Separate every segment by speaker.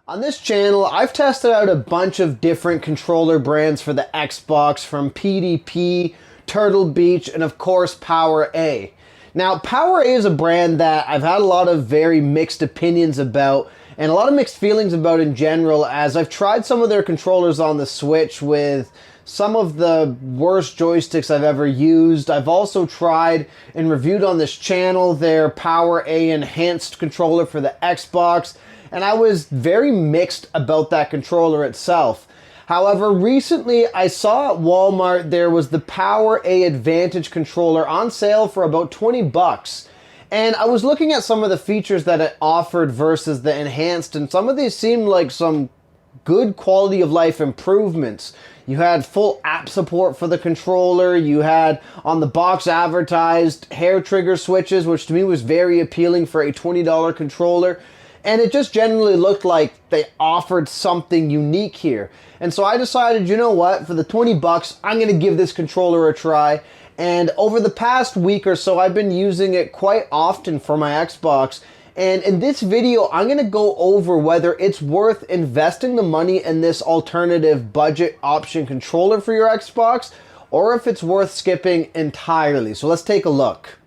Speaker 1: On this channel, I've tested out a bunch of different controller brands for the Xbox, from PDP, Turtle Beach, and of course PowerA. Now, PowerA is a brand that I've had a lot of very mixed opinions about and a lot of mixed feelings about in general, as I've tried some of their controllers on the Switch with some of the worst joysticks I've ever used. I've also tried and reviewed on this channel their PowerA Enhanced controller for the Xbox, and I was very mixed about that controller itself. However, recently I saw at Walmart there was the PowerA Advantage Controller on sale for about 20 bucks. And I was looking at some of the features that it offered versus the Enhanced, and some of these seemed like some good quality of life improvements. You had full app support for the controller, you had on the box advertised hair trigger switches, which to me was very appealing for a $20 controller. And it just generally looked like they offered something unique here. And so I decided, you know what, for the 20 bucks, I'm gonna give this controller a try. And over the past week or so, I've been using it quite often for my Xbox. And in this video, I'm gonna go over whether it's worth investing the money in this alternative budget option controller for your Xbox, or if it's worth skipping entirely. So let's take a look.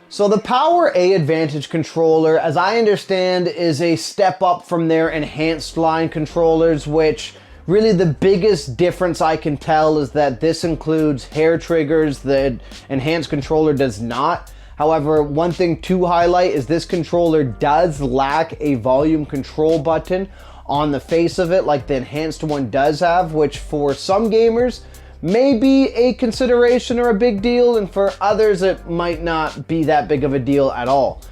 Speaker 1: So the PowerA Advantage Controller, as I understand, is a step up from their Enhanced line controllers, which really the biggest difference I can tell is that this includes hair triggers. The Enhanced controller does not. However, one thing to highlight is this controller does lack a volume control button on the face of it like the Enhanced one does have, which for some gamers may be a consideration or a big deal, and for others it might not be that big of a deal at all.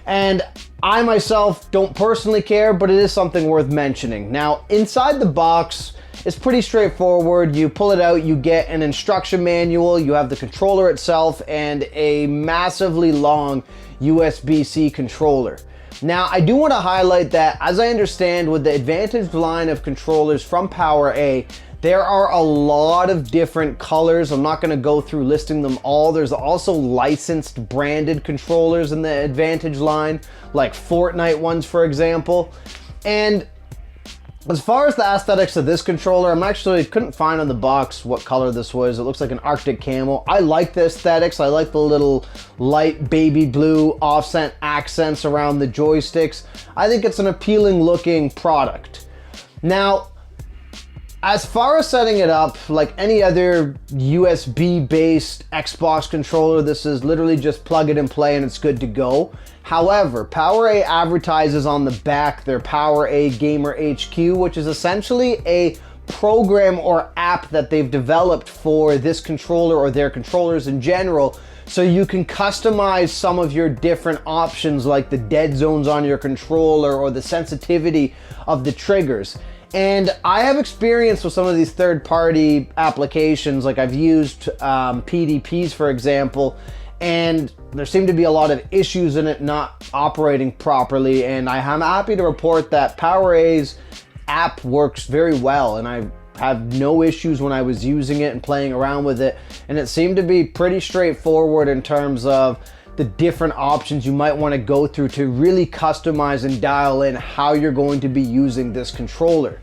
Speaker 1: And I myself don't personally care, but it is something worth mentioning. Now, inside the box, it's pretty straightforward. You pull it out, you get an instruction manual, you have the controller itself, and a massively long USB-C controller. Now, I do want to highlight that, as I understand, with the Advantage line of controllers from PowerA, there are a lot of different colors. I'm not going to go through listing them all. There's also licensed branded controllers in the Advantage line, like Fortnite ones, for example. And as far as the aesthetics of this controller, couldn't find on the box what color this was. It looks like an Arctic camo. I like the aesthetics. I like the little light baby blue offset accents around the joysticks. I think it's an appealing looking product. Now, as far as setting it up, like any other USB-based Xbox controller, this is literally just plug it and play and it's good to go. However, PowerA advertises on the back their PowerA Gamer HQ, which is essentially a program or app that they've developed for this controller or their controllers in general, so you can customize some of your different options, like the dead zones on your controller or the sensitivity of the triggers. And I have experience with some of these third-party applications, like I've used PDPs, for example, and there seem to be a lot of issues in it not operating properly, and I'm happy to report that PowerA's app works very well, and I have no issues when I was using it and playing around with it, and it seemed to be pretty straightforward in terms of the different options you might want to go through to really customize and dial in how you're going to be using this controller.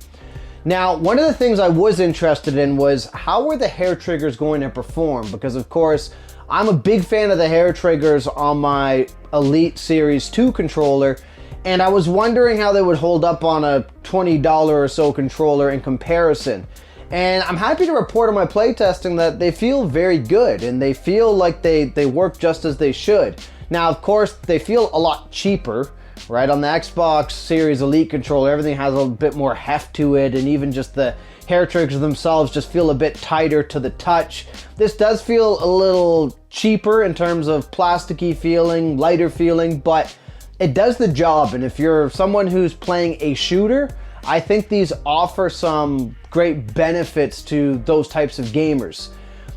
Speaker 1: Now, one of the things I was interested in was how were the hair triggers going to perform? Because of course, I'm a big fan of the hair triggers on my Elite Series 2 controller, and I was wondering how they would hold up on a $20 or so controller in comparison. And I'm happy to report on my playtesting that they feel very good, and they feel like they work just as they should. Now, of course, they feel a lot cheaper, right? On the Xbox Series Elite controller, everything has a bit more heft to it, and even just the hair triggers themselves just feel a bit tighter to the touch. This does feel a little cheaper in terms of plasticky feeling, lighter feeling, but it does the job. And if you're someone who's playing a shooter, I think these offer some great benefits to those types of gamers.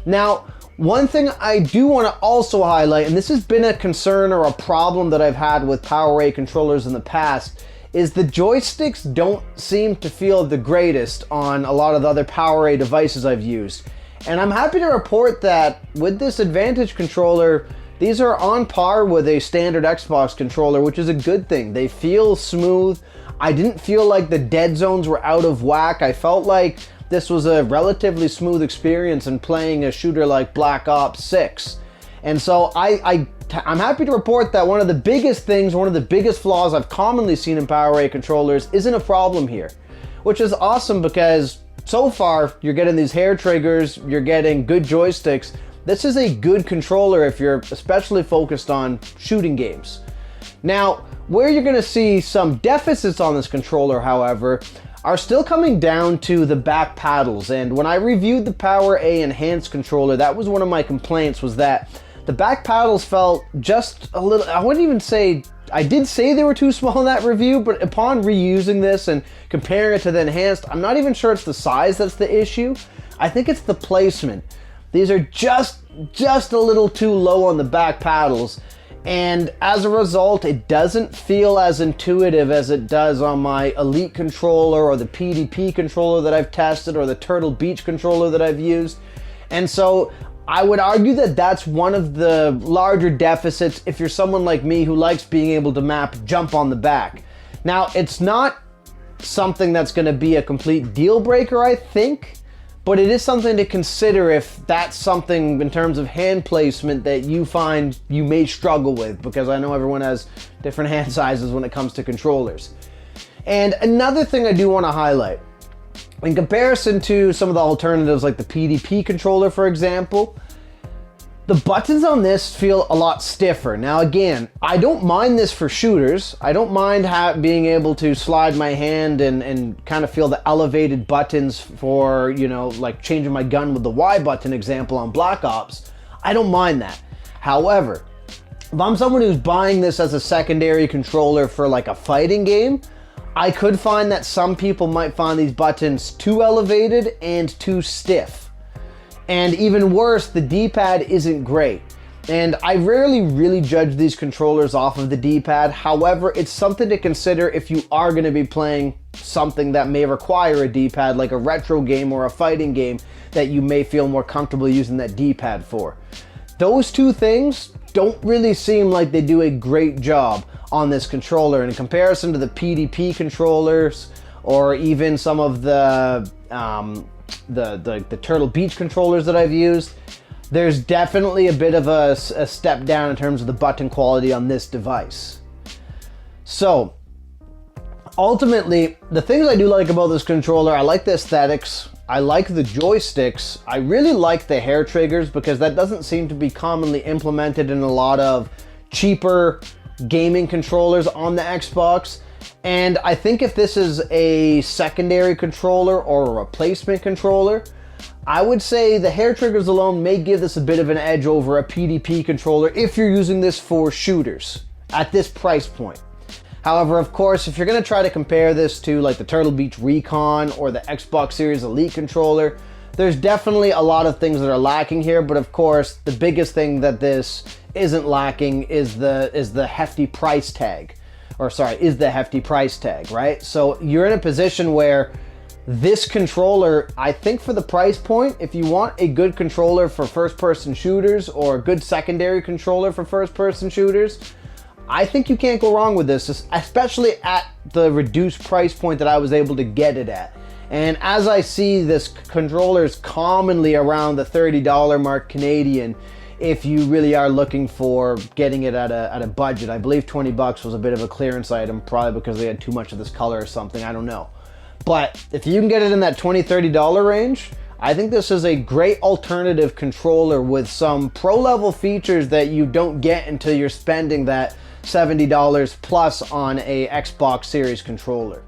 Speaker 1: Now, one thing I do want to also highlight, and this has been a concern or a problem that I've had with PowerA controllers in the past, is the joysticks don't seem to feel the greatest on a lot of the other PowerA devices I've used. And I'm happy to report that with this Advantage controller, these are on par with a standard Xbox controller, which is a good thing. They feel smooth. I didn't feel like the dead zones were out of whack. I felt like this was a relatively smooth experience in playing a shooter like Black Ops 6. And so I'm happy to report that one of the biggest things, one of the biggest flaws I've commonly seen in PowerA controllers isn't a problem here, which is awesome because so far you're getting these hair triggers, you're getting good joysticks. This is a good controller if you're especially focused on shooting games. Now, where you're gonna see some deficits on this controller, however, are still coming down to the back paddles. And when I reviewed the PowerA Enhanced controller, that was one of my complaints, was that the back paddles felt just a little, I wouldn't even say, I did say they were too small in that review, but upon reusing this and comparing it to the Enhanced, I'm not even sure it's the size that's the issue. I think it's the placement. These are just a little too low on the back paddles. And as a result, it doesn't feel as intuitive as it does on my Elite controller or the PDP controller that I've tested or the Turtle Beach controller that I've used. And so I would argue that that's one of the larger deficits if you're someone like me who likes being able to map jump on the back. Now, it's not something that's going to be a complete deal breaker, I think, but it is something to consider if that's something in terms of hand placement that you find you may struggle with, because I know everyone has different hand sizes when it comes to controllers. And another thing I do want to highlight, in comparison to some of the alternatives like the PDP controller, for example, the buttons on this feel a lot stiffer. Now again, I don't mind this for shooters. I don't mind being able to slide my hand and kind of feel the elevated buttons for, you know, like changing my gun with the Y button example on Black Ops. I don't mind that. However, if I'm someone who's buying this as a secondary controller for like a fighting game, I could find that some people might find these buttons too elevated and too stiff. And even worse, the D-pad isn't great. And I rarely really judge these controllers off of the D-pad. However, it's something to consider if you are going to be playing something that may require a D-pad, like a retro game or a fighting game that you may feel more comfortable using that D-pad for. Those two things don't really seem like they do a great job on this controller in comparison to the PDP controllers or even some of the Turtle Beach controllers that I've used. There's definitely a bit of a step down in terms of the button quality on this device. So ultimately, the things I do like about this controller, I like the aesthetics, I like the joysticks, I really like the hair triggers because that doesn't seem to be commonly implemented in a lot of cheaper gaming controllers on the Xbox. And I think if this is a secondary controller or a replacement controller, I would say the hair triggers alone may give this a bit of an edge over a PDP controller if you're using this for shooters at this price point. However, of course, if you're going to try to compare this to like the Turtle Beach Recon or the Xbox Series Elite controller, there's definitely a lot of things that are lacking here, but of course, the biggest thing that this isn't lacking is the hefty price tag. Or sorry, is the hefty price tag, right? So you're in a position where this controller, I think for the price point, if you want a good controller for first-person shooters or a good secondary controller for first-person shooters, I think you can't go wrong with this, especially at the reduced price point that I was able to get it at. And as I see, this controller is commonly around the $30 mark Canadian if you really are looking for getting it at a budget. I believe 20 bucks was a bit of a clearance item, probably because they had too much of this color or something, I don't know. But if you can get it in that $20, $30 range, I think this is a great alternative controller with some pro-level features that you don't get until you're spending that $70 plus on a Xbox Series controller.